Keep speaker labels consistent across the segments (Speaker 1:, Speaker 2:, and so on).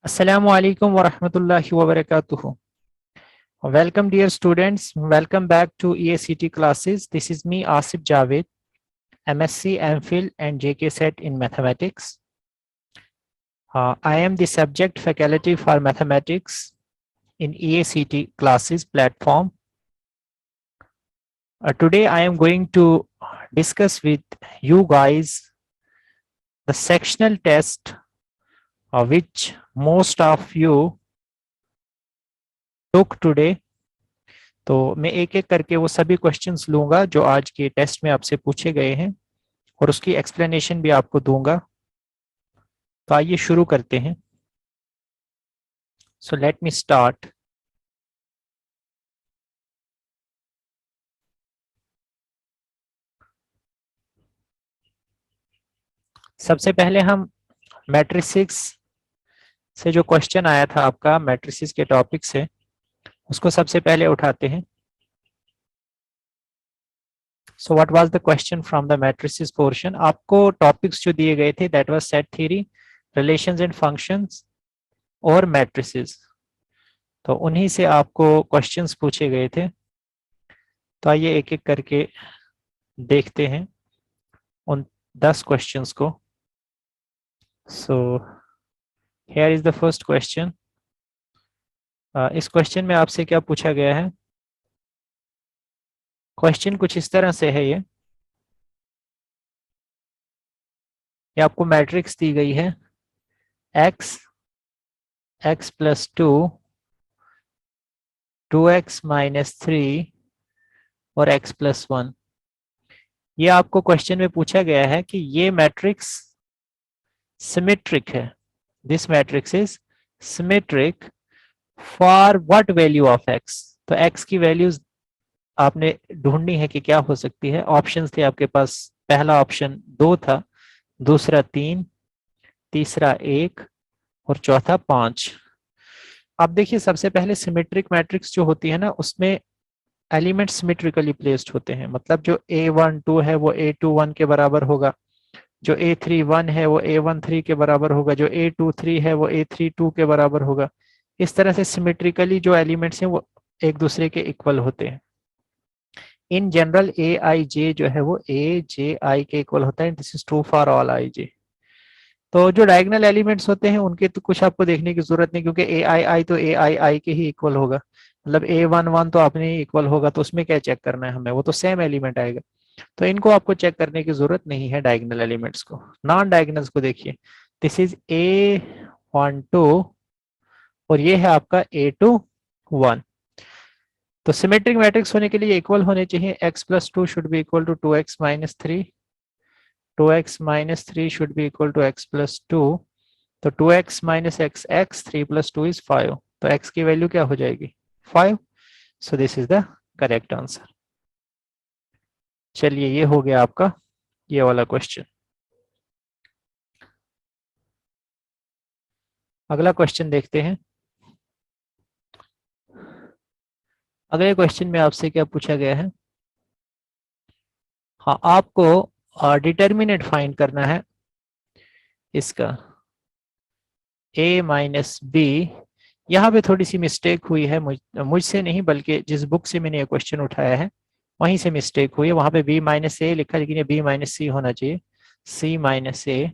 Speaker 1: Assalamu alaikum wa rahmatullahi wa barakatuh. Welcome dear students, welcome back to EACT classes. This is me Asif Javed, MSc, MPhil and JK Set in Mathematics. I am the subject faculty for Mathematics in EACT classes platform. Today I am going to discuss with you guys the sectional test which most of you took today. तो मैं एक एक करके वो सभी questions लूंगा जो आज के टेस्ट में आपसे पूछे गए हैं और उसकी एक्सप्लेनेशन भी आपको दूंगा। तो आइए शुरू करते हैं। सो लेट मी स्टार्ट। सबसे पहले हम मैट्रिसेस से जो क्वेश्चन आया था आपका मैट्रिसेस के टॉपिक से, उसको सबसे पहले उठाते हैं। So what was the question from the matrices portion. आपको टॉपिक्स जो दिए गए थे that was set theory, relations and functions और मैट्रिसेस। तो उन्हीं से आपको क्वेश्चंस पूछे गए थे। तो आइए एक एक करके देखते हैं उन 10 क्वेश्चंस को। So here is the first question. इस क्वेश्चन में आपसे क्या पूछा गया है। क्वेश्चन कुछ इस तरह से है। ये आपको मैट्रिक्स दी गई है x, x plus 2, 2x minus 3 और x प्लस 1। ये आपको क्वेश्चन में पूछा गया है कि ये मैट्रिक्स सिमेट्रिक है। This matrix is symmetric for what value of x। तो x की वैल्यूज आपने ढूंढनी है कि क्या हो सकती है। ऑप्शंस थे आपके पास। पहला ऑप्शन 2 था, दूसरा 3, तीसरा 1 और चौथा 5। अब देखिए सबसे पहले सिमेट्रिक मैट्रिक्स जो होती है ना, उसमें एलिमेंट सिमेट्रिकली प्लेस्ड होते हैं। मतलब जो A12 है वो A21 के बराबर होगा, जो A31 है वो A13 के बराबर होगा, जो A23 है वो A32 के बराबर होगा। इस तरह से सिमेट्रिकली जो एलिमेंट्स हैं वो एक दूसरे के इक्वल होते हैं। इन जनरल Aij जो है वो Aj के इक्वल होता है। This is true for all Ij। तो जो डायगोनल एलिमेंट्स होते हैं उनके तो कुछ आपको देखने की जरूरत नहीं, क्योंकि Aii तो Aii के ही इक्वल होगा। मतलब A11 तो अपने ही इक्वल होगा, तो उसमें क्या चेक करना है हमें, वो तो सेम एलिमेंट आएगा। तो इनको आपको चेक करने की जरूरत नहीं है डायगोनल एलिमेंट्स को। नॉन डायगोनल्स को देखिए, दिस इज A12 और ये है आपका A21। तो सिमेट्रिक मैट्रिक्स होने के लिए इक्वल होने चाहिए। x plus 2 should be equal to 2x minus 3, 2x minus 3 should be equal to x plus 2। तो 2x minus x, 3 plus 2 is 5। तो x की वैल्यू क्या हो जाएगी, 5। सो this is the correct answer. चलिए ये हो गया आपका ये वाला क्वेश्चन। अगला क्वेश्चन देखते हैं। अगले क्वेश्चन में आपसे क्या पूछा गया है। हाँ, आपको डिटर्मिनेंट फाइंड करना है इसका a माइनस बी। यहाँ पे थोड़ी सी मिस्टेक हुई है, मुझसे नहीं बल्कि जिस बुक से मैंने ये क्वेश्चन उठाया है वहीं से मिस्टेक हुई है। वहां पे b माइनस ए लिखा है, लेकिन ये b माइनस सी होना चाहिए। c माइनस ए,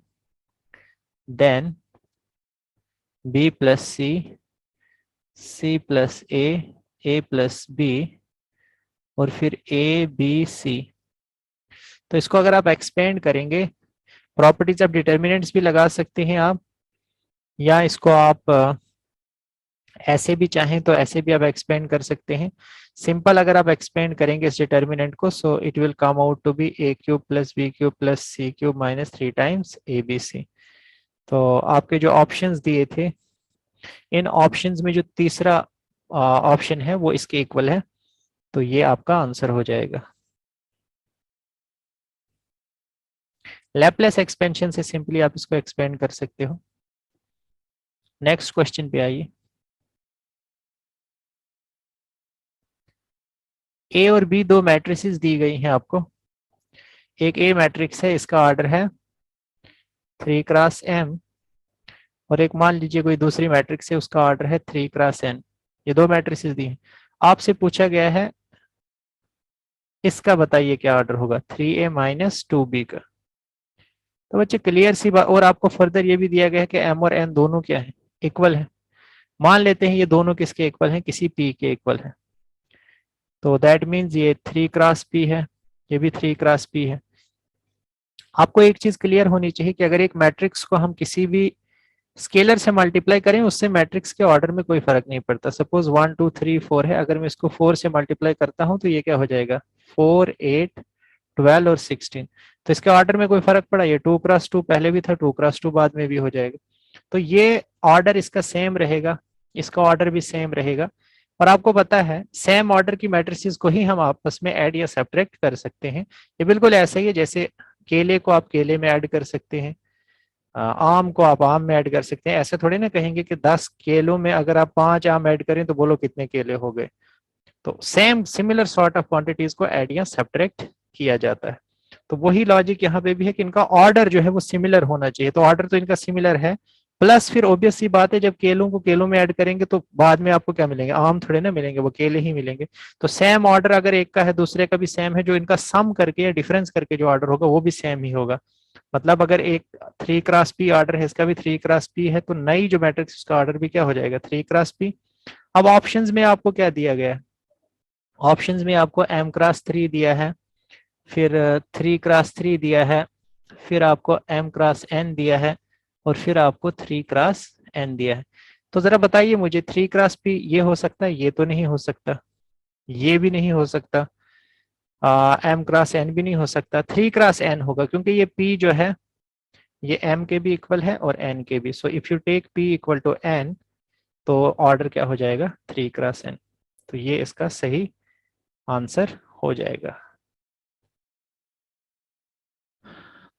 Speaker 1: देन b प्लस सी, c प्लस ए प्लस बी और फिर ए बी सी। तो इसको अगर आप एक्सपेंड करेंगे, प्रॉपर्टीज ऑफ डिटर्मिनेंट्स भी लगा सकते हैं आप, या इसको आप ऐसे भी चाहें तो ऐसे भी आप एक्सपेंड कर सकते हैं। सिंपल अगर आप एक्सपेंड करेंगे इस डिटर्मिनेंट को, so it will come out to be a cube plus b cube plus c cube minus 3 times abc। तो आपके जो ऑप्शंस दिए थे, इन ऑप्शंस में जो तीसरा ऑप्शन है वो इसके इक्वल है। तो ये आपका आंसर हो जाएगा। लैपलेस एक्सपेंशन से सिंपली आप इसको एक्सपेंड कर सकते हो। नेक्स्ट क्वेश्चन पे आइए। ए और बी दो मैट्रिसेस दी गई हैं आपको। एक ए मैट्रिक्स है, इसका ऑर्डर है 3 क्रॉस m, और एक मान लीजिए कोई दूसरी मैट्रिक्स है, उसका ऑर्डर है 3x n। ये दो मैट्रिक्स दी हैं, आपसे पूछा गया है इसका बताइए क्या ऑर्डर होगा, 3a माइनस 2b का। तो बच्चे क्लियर सी बात, और आपको फर्दर ये भी दिया गया है कि m और n दोनों क्या है, इक्वल है। मान लेते हैं ये दोनों किसके इक्वल हैं, किसी p के इक्वल है, तो दैट मीन्स ये 3x p है, ये भी 3x p है। आपको एक चीज क्लियर होनी चाहिए कि अगर एक मैट्रिक्स को हम किसी भी स्केलर से मल्टीप्लाई करें, उससे मैट्रिक्स के ऑर्डर में कोई फर्क नहीं पड़ता। सपोज 1 2 3 4 है, अगर मैं इसको 4 से मल्टीप्लाई करता हूं तो ये क्या हो जाएगा, 4 8 12 और 16। तो इसके ऑर्डर में कोई फर्क पड़ा, ये 2x2 पहले भी था, 2x2 बाद में भी हो जाएगा। तो ये ऑर्डर इसका सेम रहेगा, इसका ऑर्डर भी सेम रहेगा। और आपको पता है सेम ऑर्डर की मैट्रिसेस को ही हम आपस में ऐड या सब्ट्रैक्ट कर सकते हैं। ये बिल्कुल ऐसा ही है जैसे केले को आप केले में ऐड कर सकते हैं, आम को आप आम में ऐड कर सकते हैं। ऐसे थोड़ी ना कहेंगे कि 10 केलों में अगर आप 5 आम ऐड करें तो बोलो कितने केले हो गए। तो same similar sort of quantities को ऐड या सब्ट्रैक्ट किया जाता है। तो वही लॉजिक यहाँ पे भी है कि इनका ऑर्डर जो है वो सिमिलर होना चाहिए। तो ऑर्डर तो इनका सिमिलर है, प्लस फिर ऑब्वियस सी बात है जब केलों को केलों में ऐड करेंगे तो बाद में आपको क्या मिलेंगे, आम थोड़े ना मिलेंगे, वो केले ही मिलेंगे। तो सेम ऑर्डर अगर एक का है दूसरे का भी सेम है, जो इनका सम करके या डिफरेंस करके जो ऑर्डर होगा वो भी सेम ही होगा। मतलब अगर एक 3x p ऑर्डर है, इसका भी 3x p है, तो नई जो मैट्रिक्स उसका ऑर्डर भी क्या हो जाएगा, 3x p। अब ऑप्शंस में आपको क्या दिया गया है, ऑप्शंस में आपको m×3 दिया है, फिर 3x3 दिया है, फिर आपको m×n दिया है, और फिर आपको 3x n दिया है। तो जरा बताइए मुझे 3x p ये हो सकता है, ये तो नहीं हो सकता, ये भी नहीं हो सकता, m×n भी नहीं हो सकता, 3x n होगा, क्योंकि ये p जो है ये m के भी इक्वल है और n के भी। So if you take p equal to n, तो ऑर्डर क्या हो जाएगा, 3x n। तो ये इसका सही आंसर हो जाएगा।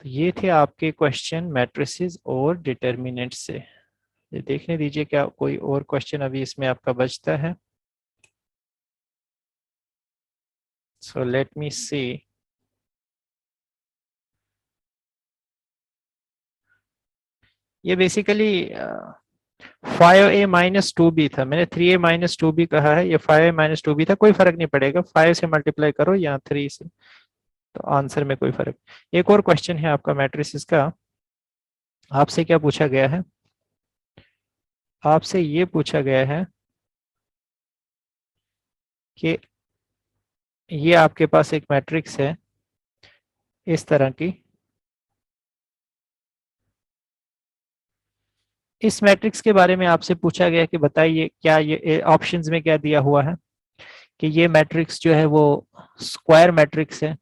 Speaker 1: तो ये थे आपके क्वेश्चन मैट्रिसेस और डिटर्मिनेंट से। ये देखने दीजिए क्या कोई और क्वेश्चन अभी इसमें आपका बचता है। सो लेट मी सी। ये बेसिकली 5a माइनस 2b था, मैंने 3a माइनस 2b कहा है, ये 5a माइनस 2b था, कोई फर्क नहीं पड़ेगा, 5 से मल्टीप्लाई करो या 3 से, तो आंसर में कोई फर्क। एक और क्वेश्चन है आपका मैट्रिसेस का, आपसे क्या पूछा गया है, आपसे ये पूछा गया है कि ये आपके पास एक मैट्रिक्स है इस तरह की, इस मैट्रिक्स के बारे में आपसे पूछा गया कि बताइए क्या ये ऑप्शंस में क्या दिया हुआ है कि ये मैट्रिक्स जो है वो स्क्वायर मैट्रिक्स है।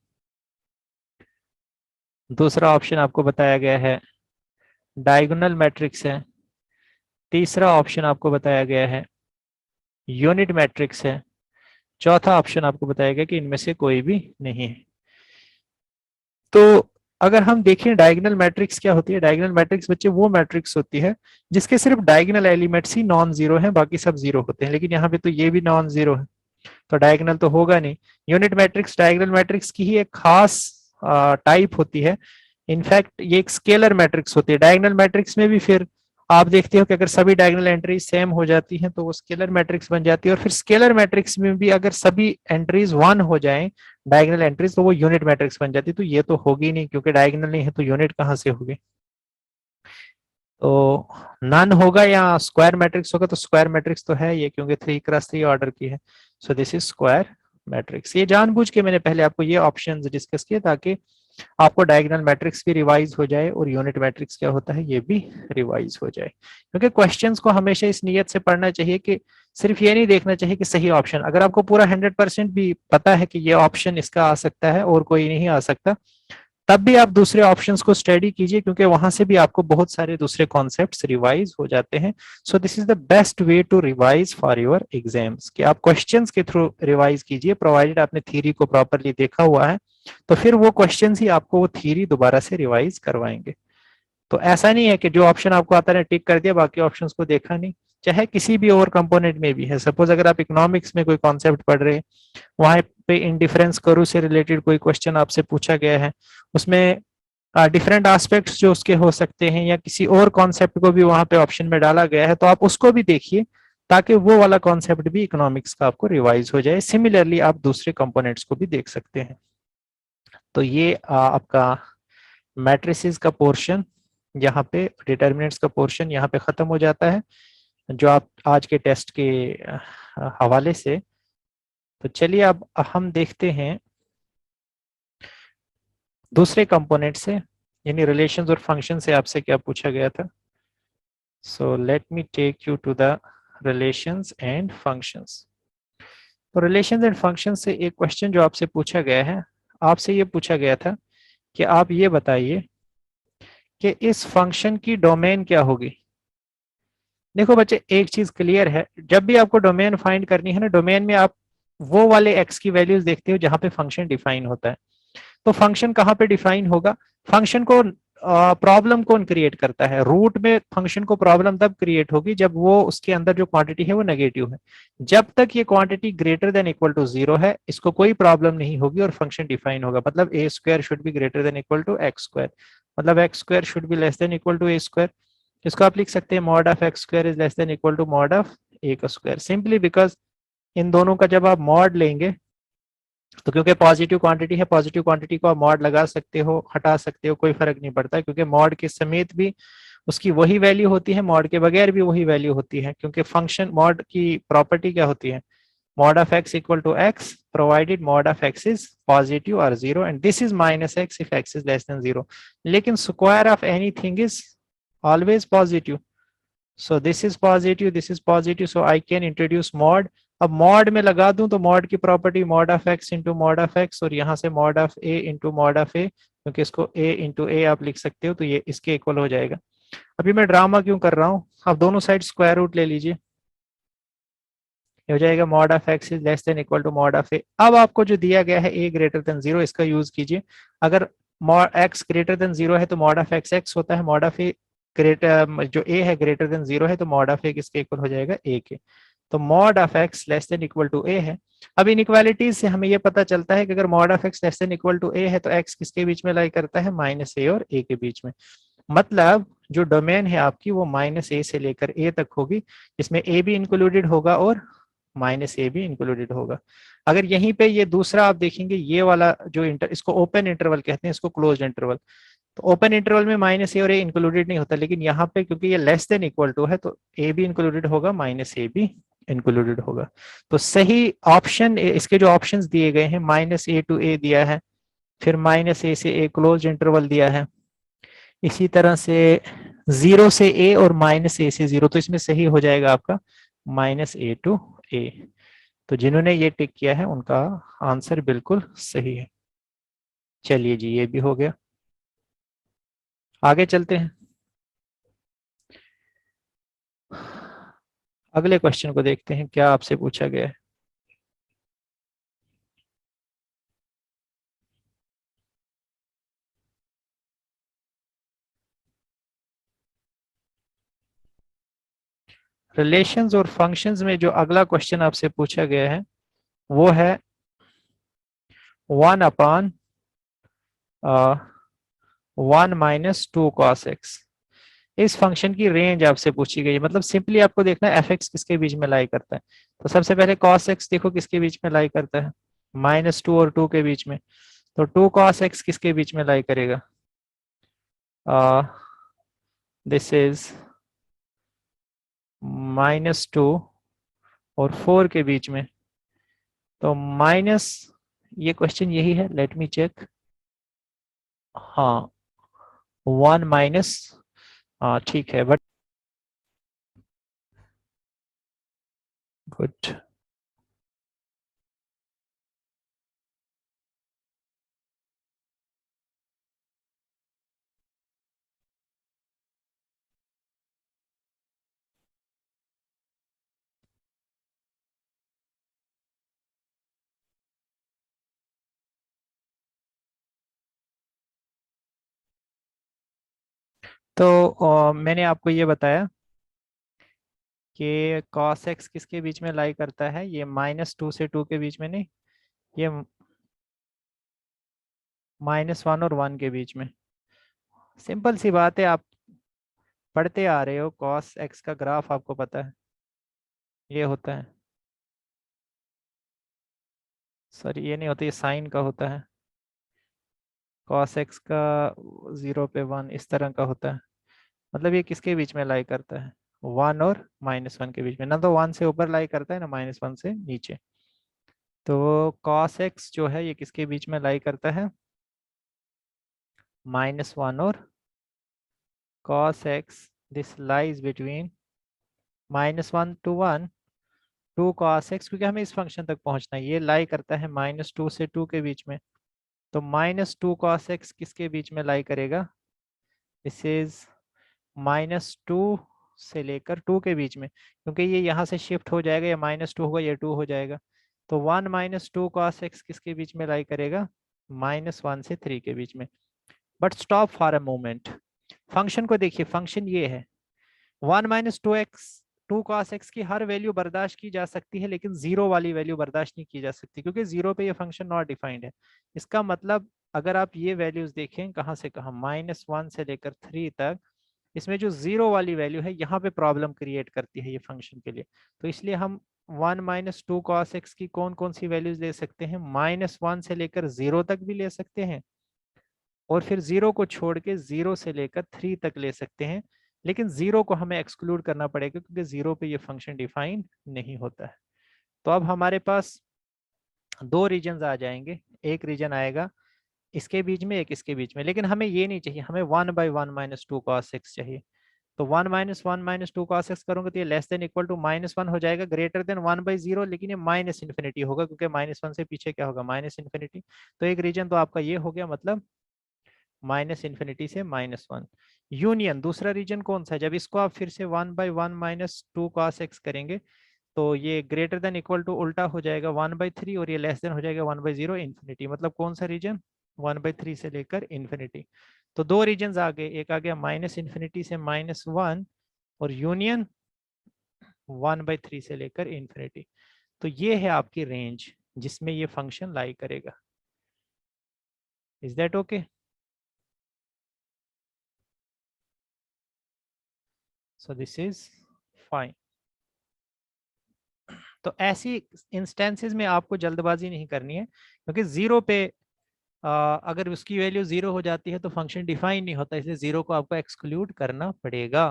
Speaker 1: दूसरा ऑप्शन आपको बताया गया है डायगोनल मैट्रिक्स है। तीसरा ऑप्शन आपको बताया गया है यूनिट मैट्रिक्स है। चौथा ऑप्शन आपको बताया गया कि इनमें से कोई भी नहीं है। तो अगर हम देखें डायगोनल मैट्रिक्स क्या होती है, डायगोनल मैट्रिक्स बच्चे वो मैट्रिक्स होती है जिसके सिर्फ डायगोनल एलिमेंट्स ही नॉन जीरो हैं, बाकी सब जीरो होते हैं, लेकिन यहाँ पे तो ये भी नॉन जीरो है, तो डायगोनल तो होगा नहीं। यूनिट मैट्रिक्स डायगोनल मैट्रिक्स की ही एक खास टाइप होती है। इनफैक्ट ये एक स्केलर मैट्रिक्स होती है। डायगोनल मैट्रिक्स में भी फिर आप देखते हो कि अगर सभी डायगोनल एंट्रीज सेम हो जाती हैं तो वो स्केलर मैट्रिक्स बन जाती है, और फिर स्केलर मैट्रिक्स में भी अगर सभी एंट्रीज 1 हो जाएं डायगोनल एंट्रीज, तो वो यूनिट मैट्रिक्स बन जाती है। तो ये तो होगी नहीं, क्योंकि डायगोनल नहीं है तो यूनिट कहाँ से होगी। तो नन होगा या स्क्वायर मैट्रिक्स होगा, तो स्क्वायर मैट्रिक्स तो है ये, क्योंकि 3x3 ऑर्डर की है। सो दिस इज स्क्वायर मैट्रिक्स। ये जानबूझ के मैंने पहले आपको ये ऑप्शंस डिस्कस किए ताकि आपको डायगोनल मैट्रिक्स भी रिवाइज हो जाए और यूनिट मैट्रिक्स क्या होता है ये भी रिवाइज हो जाए। क्योंकि क्वेश्चंस को हमेशा इस नियत से पढ़ना चाहिए कि सिर्फ ये नहीं देखना चाहिए कि सही ऑप्शन, अगर आपको पूरा 100% भी पता है कि ये ऑप्शन इसका आ सकता है और कोई नहीं आ सकता, तब भी आप दूसरे ऑप्शंस को स्टडी कीजिए, क्योंकि वहां से भी आपको बहुत सारे दूसरे कॉन्सेप्ट्स रिवाइज हो जाते हैं। So this is the best way to revise for your exams, कि आप क्वेश्चंस के थ्रू रिवाइज कीजिए, प्रोवाइडेड आपने थ्योरी को प्रॉपरली देखा हुआ है, तो फिर वो क्वेश्चंस ही आपको वो थ्योरी दोबारा से रिवाइज करवाएंगे। तो ऐसा नहीं है कि जो ऑप्शन आपको आता है टिक कर दिया, बाकी ऑप्शंस को देखा नहीं। चाहे किसी भी और कंपोनेंट में भी है, सपोज अगर आप इकोनॉमिक्स में कोई कॉन्सेप्ट पढ़ रहे हैं, वहां पे इंडिफरेंस करू से रिलेटेड कोई क्वेश्चन आपसे पूछा गया है, उसमें डिफरेंट एस्पेक्ट्स जो उसके हो सकते हैं, या किसी और कॉन्सेप्ट को भी वहां पे ऑप्शन में डाला गया है, तो आप उसको भी देखिए ताकि वो वाला कॉन्सेप्ट भी इकोनॉमिक्स का आपको रिवाइज हो जाए। सिमिलरली आप दूसरे कंपोनेंट्स को भी देख सकते हैं। तो ये आपका मैट्रिसेस का पोर्शन यहाँ पे, डिटर्मिनेंट्स का पोर्शन यहाँ पे खत्म हो जाता है, जो आप आज के टेस्ट के हवाले से। तो चलिए अब हम देखते हैं दूसरे कंपोनेंट से, यानी रिलेशंस और फंक्शन से आपसे क्या पूछा गया था। So let me take you to the relations and functions. तो रिलेशंस एंड फंक्शन से एक क्वेश्चन जो आपसे पूछा गया है, आपसे ये पूछा गया था कि आप ये बताइए कि इस फंक्शन की डोमेन क्या होगी। देखो बच्चे, एक चीज क्लियर है, जब भी आपको डोमेन फाइंड करनी है ना, डोमेन में आप वो वाले एक्स की वैल्यूज देखते हो जहां पे फंक्शन डिफाइन होता है। तो फंक्शन कहाँ पे डिफाइन होगा, फंक्शन को प्रॉब्लम कौन क्रिएट करता है, रूट में फंक्शन को प्रॉब्लम तब क्रिएट होगी जब वो उसके अंदर जो क्वांटिटी है वो नेगेटिव है। जब तक ये quantity greater than equal to 0 है, इसको कोई प्रॉब्लम नहीं होगी और फंक्शन डिफाइन होगा। मतलब a square should be greater than equal to x square, मतलब x square should be less than equal to a square. इसको आप लिख सकते हैं mod of x square is less than equal to mod of a का square, simply because in दोनों का जब आप मॉड लेंगे, तो क्योंकि पॉजिटिव क्वांटिटी है, पॉजिटिव क्वांटिटी को आप मॉड लगा सकते हो, हटा सकते हो, कोई फर्क नहीं पड़ता, क्योंकि मॉड के समेत भी उसकी वही वैल्यू होती है, मॉड के बगैर भी वही वैल्यू होती है, क्योंकि फंक्शन मॉड की प्रॉपर्टी क्या होती है, mod of x equal to x provided mod of x is positive or 0 and this is minus x if x is less than 0। लेकिन square of anything is always positive, so this is positive, this is positive, so I can introduce mod। अब mod में लगा दूं तो mod की property mod of x into mod of x, और यहाँ से mod of a into mod of a, क्योंकि इसको a into a आप लिख सकते हो, तो ये इसके इक्वल हो जाएगा। अभी मैं ड्रामा क्यों कर रहा हूँ, आप दोनों साइड स्क्वायर रूट ले लीजिए, हो जाएगा mod of x is less than equal to mod of a. अब आपको जो दिया गया है ए ग्रेटर देन 0, इसका यूज कीजिए। अगर मॉड एक्स ग्रेटर देन 0 है तो मॉड ऑफ एक्स एक्स होता है, मॉड ऑफ ए ग्रेटर जो ए है ग्रेटर देन 0 है तो मॉड ऑफ ए किसके इक्वल हो जाएगा, ए के। तो mod of x less than equal to a है। अब इनइक्वालिटीज से हमें ये पता चलता है कि अगर mod of x less than equal to a है तो एक्स किसके बीच में लाई करता है, माइनस ए और ए के बीच में। मतलब जो डोमेन है आपकी वो माइनस ए से लेकर ए तक होगी, जिसमें ए भी इंक्लूडेड होगा और माइनस ए भी इंक्लूडेड होगा। अगर यहीं पे ये दूसरा आप देखेंगे, ये वाला जो इसको ओपन इंटरवल कहते हैं, इसको क्लोज इंटरवल, तो ओपन इंटरवल में माइनस ए और ए इंक्लूडेड नहीं होता, लेकिन यहाँ पे क्योंकि ये लेस देन इक्वल टू है तो ए भी इंक्लूडेड होगा, माइनस ए भी इंक्लूडेड होगा। तो सही ऑप्शन, इसके जो ऑप्शंस दिए गए हैं, माइनस ए टू ए दिया है, फिर माइनस ए से ए क्लोज इंटरवल दिया है, इसी तरह से 0 से ए और माइनस ए से 0, तो इसमें सही हो जाएगा आपका माइनस ए टू ए। तो जिन्होंने ये टिक किया है उनका आंसर बिल्कुल सही है। चलिए जी, ये भी हो गया, आगे चलते हैं। अगले क्वेश्चन को देखते हैं क्या आपसे पूछा गया है। रिलेशंस और फंक्शंस में जो अगला क्वेश्चन आपसे पूछा गया है वो है 1/1 -2 cos x। इस फंक्शन की रेंज आपसे पूछी गई है, मतलब सिंपली आपको देखना है एफ एक्स किसके बीच में लाई करता है। तो सबसे पहले cos x देखो किसके बीच में लाई करता है, -2 और 2 के बीच में। तो 2 cos x किसके बीच में लाई करेगा, दिस इज -2 और 4 के बीच में। तो माइनस, ये क्वेश्चन यही है, लेट मी चेक, हाँ 1 माइनस, हाँ ठीक है, बट गुड। तो मैंने आपको ये बताया कि cos x किसके बीच में लाई करता है, ये -2 से 2 के बीच में नहीं, ये -1 और 1 के बीच में। सिंपल सी बात है, आप पढ़ते आ रहे हो, कॉस एक्स का ग्राफ आपको पता है ये होता है, सॉरी ये नहीं होता, ये साइन का होता है। कॉस एक्स का 0 पे 1 इस तरह का होता है। मतलब ये किसके बीच में लाई करता है, 1 और -1 के बीच में, ना तो 1 से ऊपर लाई करता है ना -1 से नीचे। तो कॉस एक्स जो है ये किसके बीच में लाई करता है, -1 और cos x, this lies between -1 to 1 2 cos x, क्योंकि हमें इस फंक्शन तक पहुंचना है, ये लाई करता है -2 से 2 के बीच में। तो -2 cos x किसके बीच में लाई करेगा, दिस इज -2 से लेकर 2 के बीच में, क्योंकि ये यहाँ से शिफ्ट हो जाएगा, ये -2 होगा, ये 2 हो जाएगा। तो 1 -2 cos x किसके बीच में लाई करेगा, -1 से 3 के बीच में। But stop for a moment, function को देखिए, फंक्शन ये है 1 - 2 cos x की हर वैल्यू बर्दाश्त की जा सकती है, लेकिन जीरो वाली वैल्यू बर्दाश्त नहीं की जा सकती, क्योंकि जीरो पे ये फंक्शन नॉट डिफाइंड है। इसका मतलब अगर आप ये वैल्यूज देखें कहाँ से कहाँ, -1 से लेकर 3 तक, इसमें जो जीरो वाली वैल्यू है यहाँ पे प्रॉब्लम क्रिएट करती है ये फंक्शन के लिए। तो इसलिए हम 1 - 2 cos x की कौन कौन सी वैल्यूज ले सकते हैं, -1 से लेकर 0 तक भी ले सकते हैं, और फिर 0 को छोड़ के 0 से लेकर 3 तक ले सकते हैं। लेकिन 0 को हमें एक्सक्लूड करना पड़ेगा, क्योंकि 0 पे ये फंक्शन डिफाइन नहीं होता है। तो अब हमारे पास दो रीजन आ जाएंगे, एक रीजन आएगा इसके बीच में, एक इसके बीच में, लेकिन हमें ये नहीं चाहिए, हमें 1/1 - 2 cos x चाहिए। तो 1 - 1 - 2 cos x करूंगा तो ये लेस देन इक्वल टू -1 हो जाएगा, ग्रेटर देन 1/0, लेकिन ये -∞ होगा, क्योंकि -1 से पीछे क्या होगा, -∞। तो एक रीजन तो आपका ये हो गया, मतलब -∞ से -1। यूनियन दूसरा रीजन कौन सा है, जब इसको आप फिर से 1/1 - 2 cos x करेंगे तो ये ग्रेटर देन इक्वल टू उल्टा हो जाएगा 1/3, और ये लेस देन हो जाएगा 1/0 इन्फिनिटी। मतलब कौन सा रीजन, 1/3 से लेकर इन्फिनिटी। तो दो रीजन आ गए, एक आ गया -∞ से -1, और यूनियन 1/3 से लेकर इन्फिनिटी। तो ये है आपकी रेंज जिसमें ये फंक्शन लाई करेगा। Is that okay? So this is fine. तो ऐसी इंस्टेंसेस में आपको जल्दबाजी नहीं करनी है, क्योंकि जीरो पे अगर उसकी वैल्यू जीरो हो जाती है तो फंक्शन डिफाइन नहीं होता, इसलिए जीरो को आपको एक्सक्लूड करना पड़ेगा।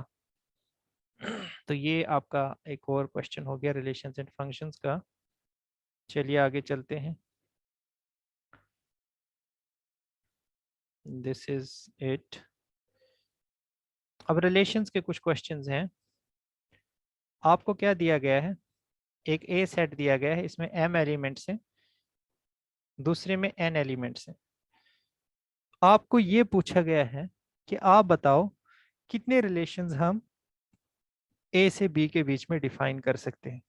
Speaker 1: तो ये आपका एक और क्वेश्चन हो गया रिलेशंस एंड फंक्शंस का। चलिए आगे चलते हैं। This is it. अब रिलेशंस के कुछ क्वेश्चंस हैं। आपको क्या दिया गया है, एक ए सेट दिया गया है, इसमें m एलिमेंट्स हैं, दूसरे में n एलिमेंट्स हैं। आपको ये पूछा गया है कि आप बताओ कितने रिलेशंस हम ए से बी के बीच में डिफाइन कर सकते हैं।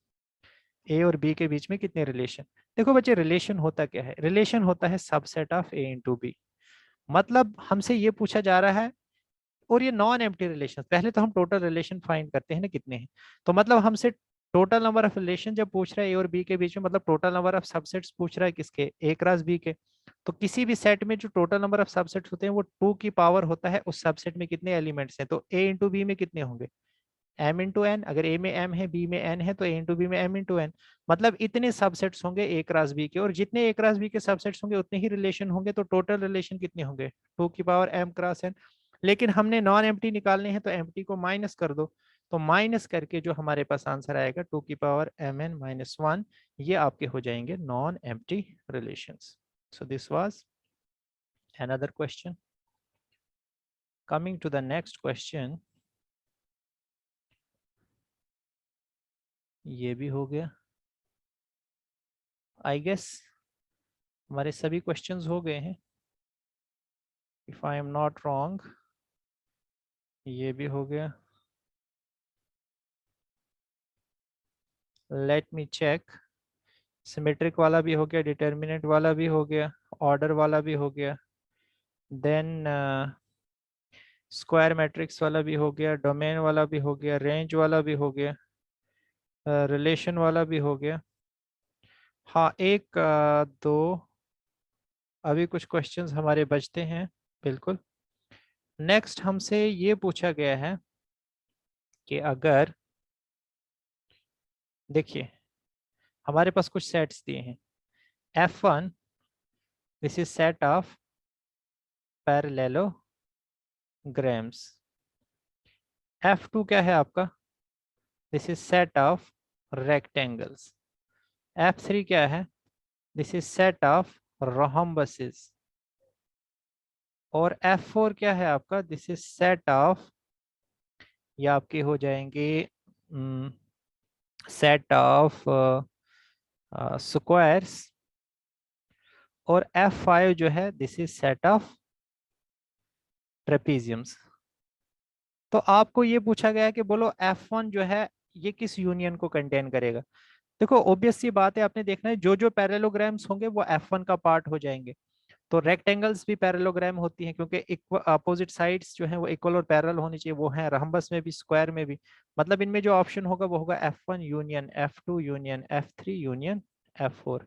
Speaker 1: ए और बी के बीच में कितने रिलेशन। देखो बच्चे, रिलेशन होता क्या है, रिलेशन होता है subset of A into B. मतलब हमसे ये पूछा जा रहा है, और ये नॉन एम्प्टी रिलेशन, पहले तो हम टोटल रिलेशन फाइंड करते हैं ना कितने हैं। तो मतलब हमसे टोटल नंबर ऑफ रिलेशन जब पूछ रहा है ए और बी के बीच में, मतलब टोटल नंबर ऑफ सबसेट्स पूछ रहा है किसके, ए क्रॉस बी के। तो किसी भी सेट में जो टोटल नंबर ऑफ सबसेट्स होते हैं वो 2 की पावर होता है उस सबसेट में कितने एलिमेंट्स हैं। तो ए इंटू बी में कितने होंगे, m इंटू एन। अगर a में m है, b में n है, तो a इंटू बी में m इंटू एन। मतलब इतने सबसेट्स होंगे a क्रॉस b के, और जितने a क्रॉस b के सबसेट्स होंगे उतने ही रिलेशन होंगे। तो टोटल रिलेशन कितने होंगे, 2 की पावर m क्रॉस n। लेकिन हमने नॉन एम्प्टी निकालने हैं, तो एम्प्टी को माइनस कर दो। तो माइनस करके जो हमारे पास आंसर आएगा 2 की पावर mn माइनस 1, ये आपके हो जाएंगे non empty relations. So this was another question. Coming to the next question, ये भी हो गया। आई गेस हमारे सभी क्वेश्चंस हो गए हैं, if I am not wrong. ये भी हो गया। Let me check. सिमेट्रिक वाला भी हो गया, डिटर्मिनेंट वाला भी हो गया, ऑर्डर वाला भी हो गया, देन स्क्वायर मैट्रिक्स वाला भी हो गया, डोमेन वाला भी हो गया, रेंज वाला भी हो गया, रिलेशन वाला भी हो गया। हाँ, एक दो अभी कुछ क्वेश्चंस हमारे बचते हैं, बिल्कुल। नेक्स्ट हमसे ये पूछा गया है कि अगर, देखिए हमारे पास कुछ सेट्स दिए हैं। F1 this is set of parallelograms. F2 क्या है आपका? This is set of rectangles. F3 क्या है? This is set of rhombuses. और F4 क्या है आपका? दिस इज सेट ऑफ, ये आपके हो जाएंगे सेट ऑफ स्क्वायर्स। और F5 जो है दिस इज सेट ऑफ ट्रेपीजियम्स। तो आपको ये पूछा गया है कि बोलो F1 जो है ये किस यूनियन को कंटेन करेगा। देखो ऑब्वियस सी बात है, आपने देखना है जो जो पैरेललोग्राम्स होंगे वो F1 का पार्ट हो जाएंगे। तो रेक्टेंगल्स भी पैरेललोग्राम होती हैं क्योंकि अपोजिट साइड्स जो हैं वो इक्वल और पैरेलल होनी चाहिए, वो हैं रम्बस में भी स्क्वायर में भी। मतलब इनमें जो ऑप्शन होगा वो होगा F1 union F2 union F3 union F4।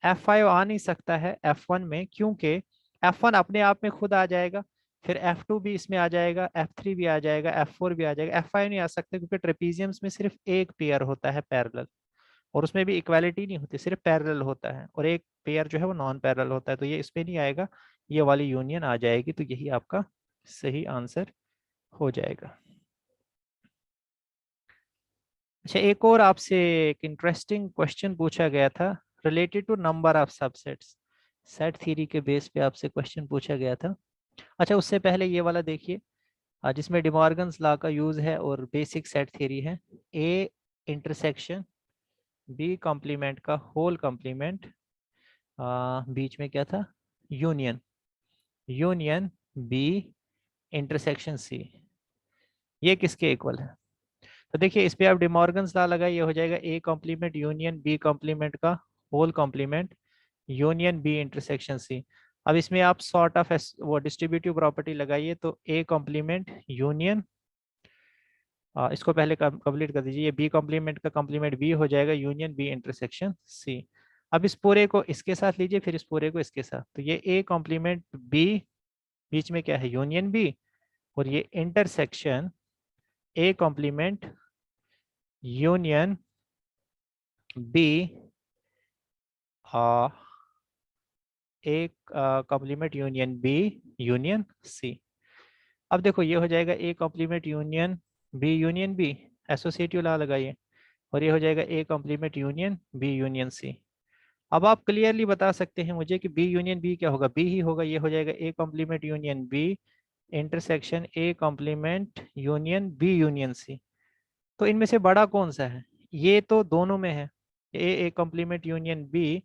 Speaker 1: F5 आ नहीं सकता है F1 में क्योंकि F1 अपने आप में खुद आ जाएगा, फिर F2 भी इसमें आ जाएगा, F3 भी आ जाएगा, F4 भी आ जाएगा। F5 नहीं आ सकता क्योंकि ट्रेपीजियम्स में सिर्फ एक पेयर होता है पैरेलल, और उसमें भी इक्वालिटी नहीं होती, सिर्फ पैरेलल होता है, और एक पेयर जो है वो नॉन पैरेलल होता है। तो ये इसमें नहीं आएगा, ये वाली यूनियन आ जाएगी। तो यही आपका सही आंसर हो जाएगा। अच्छा, एक और आपसे एक इंटरेस्टिंग क्वेश्चन पूछा गया था related to number of subsets. Set theory के बेस पे आपसे क्वेश्चन पूछा गया था। अच्छा, उससे पहले ये वाला देखिए, जिसमें डिमॉर्गन्स लॉ का यूज है और बेसिक सेट थ्योरी है। ए इंटरसेक्शन बी कॉम्प्लीमेंट का होल कॉम्प्लीमेंट, बीच में क्या था? Union, union B intersection C, ये किसके इक्वल है? तो देखिए इस पे आप डिमॉर्गन्स लॉ लगाइए, ये हो जाएगा ए कॉम्प्लीमेंट यूनियन बी कॉम्प्लीमेंट का whole complement union B intersection c. अब इसमें आप सॉर्ट ऑफ वो डिस्ट्रीब्यूटिव प्रॉपर्टी लगाइए, तो ए कॉम्प्लीमेंट यूनियन, इसको पहले कंप्लीट कर दीजिए, ये बी कॉम्प्लीमेंट का कॉम्प्लीमेंट बी हो जाएगा यूनियन बी इंटरसेक्शन सी। अब इस पूरे को इसके साथ लीजिए, फिर इस पूरे को इसके साथ, तो ये ए कॉम्प्लीमेंट बी, बीच में क्या है? यूनियन बी, और ये intersection A complement union B A complement union B union C. अब देखो ये हो जाएगा ए complement union B, associative law लगाइए, और ये हो जाएगा ए complement union B union C. अब आप क्लियरली बता सकते हैं मुझे कि बी यूनियन बी क्या होगा? बी ही होगा। ये हो जाएगा ए complement union B intersection A complement union B union C. तो इनमें से बड़ा कौन सा है? ये तो दोनों में है, A complement union B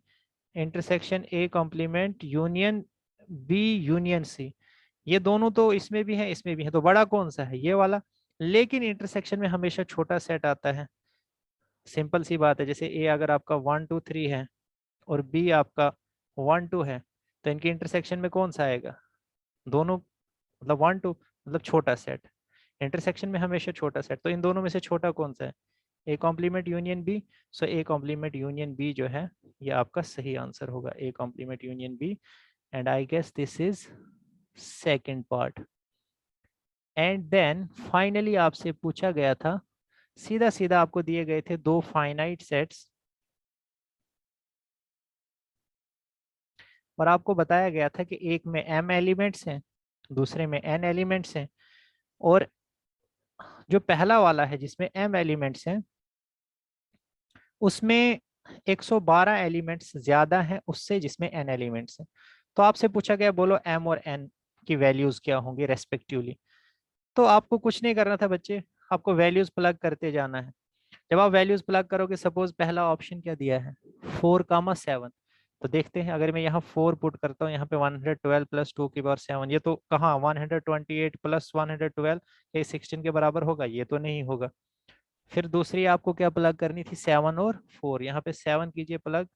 Speaker 1: intersection A complement union B union C. ये दोनों तो इसमें भी है इसमें भी है, तो बड़ा कौन सा है? ये वाला। लेकिन इंटरसेक्शन में हमेशा छोटा सेट आता है। सिंपल सी बात है, जैसे ए अगर आपका 1 2 3 है और बी आपका 1 2 है, तो इनके इंटरसेक्शन में कौन सा आएगा? दोनों, मतलब 1 2 मतलब छोटा सेट, इंटरसेक्शन में हमेशा छोटा सेट, तो इन दोनों में से छोटा कौन सा है? A complement union B. So A complement union B जो है ये आपका सही आंसर होगा, A complement union B. And I guess this is second part. And then finally आपसे पूछा गया था, सीधा सीधा आपको दिए गए थे दो फाइनाइट सेट्स, और आपको बताया गया था कि एक में m एलिमेंट्स हैं, दूसरे में n एलिमेंट्स हैं, और जो पहला वाला है जिसमें m एलिमेंट्स हैं उसमें 112 एलिमेंट्स ज्यादा हैं उससे जिसमें n एलिमेंट्स हैं। तो आपसे पूछा गया बोलो m और n की वैल्यूज क्या होंगी रेस्पेक्टिवली। तो आपको कुछ नहीं करना था बच्चे, आपको वैल्यूज प्लग करते जाना है। जब आप वैल्यूज प्लग करोगे, सपोज पहला ऑप्शन क्या दिया है? 4, 7। तो देखते हैं, अगर मैं यहाँ 4 पुट करता हूँ, यहाँ पे 112 प्लस 2 की पावर 7, ये तो कहाँ 128 प्लस 112, ये 16 के बराबर होगा? ये तो नहीं होगा। फिर दूसरी आपको क्या प्लग करनी थी? 7 और 4, यहाँ पे 7 कीजिए प्लग,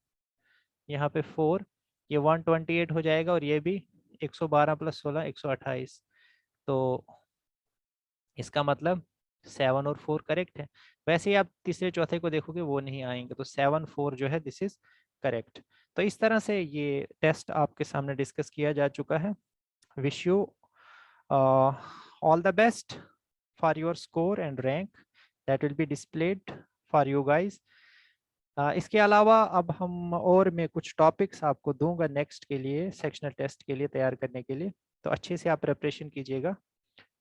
Speaker 1: यहाँ पे 4, ये 128 हो जाएगा, और ये भी 112 प्लस 16 128। तो इसका मतलब 7 और 4 करेक्ट है। वैसे ही आप तीसरे चौथे को देखोगे वो नहीं आएंगे, तो 7 4 जो है दिस इज करेक्ट। तो इस तरह से ये टेस्ट आपके सामने डिस्कस किया जा चुका है। Wish you All the best for your score and rank that will be displayed for you guys. इसके अलावा अब हम और मैं कुछ टॉपिक्स आपको दूंगा नेक्स्ट के लिए, सेक्शनल टेस्ट के लिए तैयार करने के लिए, तो अच्छे से आप प्रिपरेशन कीजिएगा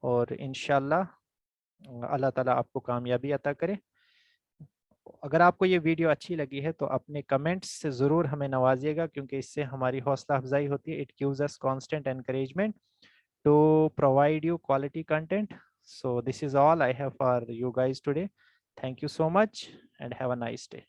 Speaker 1: और इंशाल्लाह अल्लाह ताला आपको कामयाबी अता करे। अगर आपको ये वीडियो अच्छी लगी है तो अपने कमेंट्स से ज़रूर हमें नवाजिएगा, क्योंकि इससे हमारी हौसला अफजाई होती है। It gives us constant encouragement to provide you quality content. So this is all I have for you guys today. Thank you so much and have a nice day.